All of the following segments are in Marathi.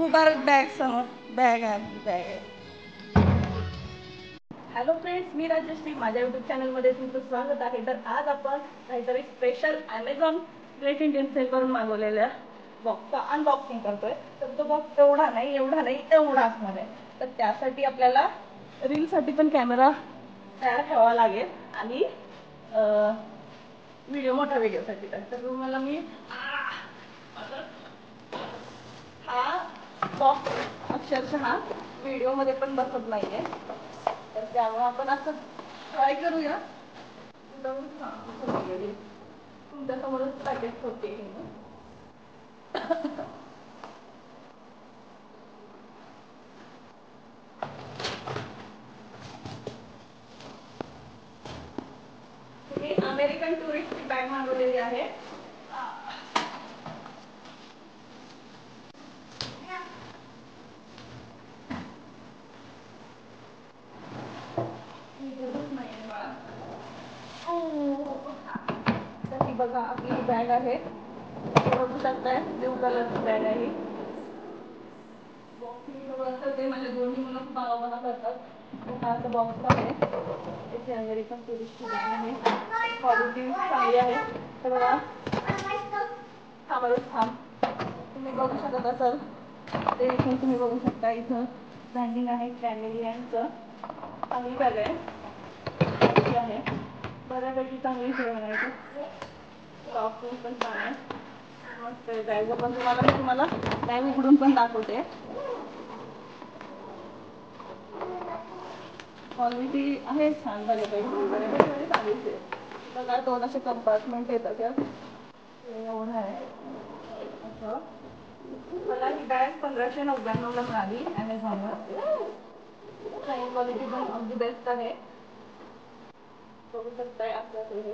मुबारक बॅग समोर बॅग आहे बॅग आहे. हॅलो फ्रेंड्स, मी राजश्री. माझ्या यूट्यूब चॅनलमध्ये तुमचं स्वागत आहे. तर आज आपण काहीतरी स्पेशल ॲमेझॉन ग्रेट इंडियन सेलवरून मागवलेल्या बॉक्सचा अनबॉक्सिंग करतोय. तर तो बॉक्स एवढा नाही एवढा असणार आहे. तर त्यासाठी आपल्याला रीलसाठी पण कॅमेरा तयार ठेवावा लागेल आणि मोठा व्हिडिओसाठी. तर तुम्हाला मी हा बॉक्स अक्षरशः व्हिडिओमध्ये पण बसत नाहीये. तर त्यामुळे आपण असं ट्राय करूया. तुमच्या समोरच पॅकेट होते. तुम्ही अमेरिकन टुरिस्ट बॅग मागवलेली आहे. तर ही बघा आपली बॅग आहे. बघू शकताय ब्ल्यू कलरची बॅग आहे. ते माझे दोन्ही मुलं खूप आवाज करतात. हा असं बॉक्स आहे. इथे अमेरिकन टुरिस्टची बॅग आहे. क्वालिटी चांगली आहे. तर बघा थांब तुम्ही बघू शकत असाल ते इथे तुम्ही बघू शकता. इथं ब्रँडिंग आहे कॅमेलियनचं. चांगली बॅग आहे. बऱ्यापैकी चांगली सेवा आहे. सॉफ्ट पण छान आहे. मस्त आहे बॅग. पण तुम्हाला बॅग उघडून पण दाखवते. क्वालिटी आहे छान बऱ्यापैकी चांगलीच आहे. बघा दोन असे कंपार्टमेंट येतात. एवढं आहे असं. मला ही बॅग 1599ला मिळाली ॲमेझॉनवर. क्वालिटी पण अगदी बेस्ट आहे. बघू शकताय आपल्याकडे हे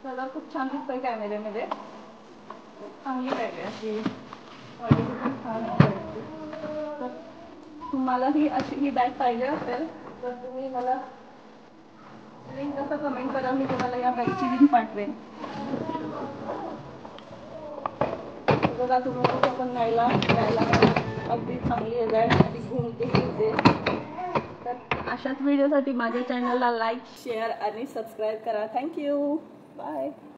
कलर खूप छान दिसतोय कॅमेऱ्यामध्ये. चांगली बॅग आहे अशी. क्वालिटी पण छान आहे. तर तुम्हाला ही बॅग पाहिजे असेल तर तुम्ही मला लिंक कसं कमेंट करा. मी तुम्हाला या बॅगची लिंक पाठवेन. बघा तुम्ही पण न्यायला अगदी चांगली आहे बॅग. ती घुमते. तर अशाच व्हिडिओसाठी माझ्या चॅनलला लाईक शेअर आणि सबस्क्राईब करा. थँक्यू. बाय.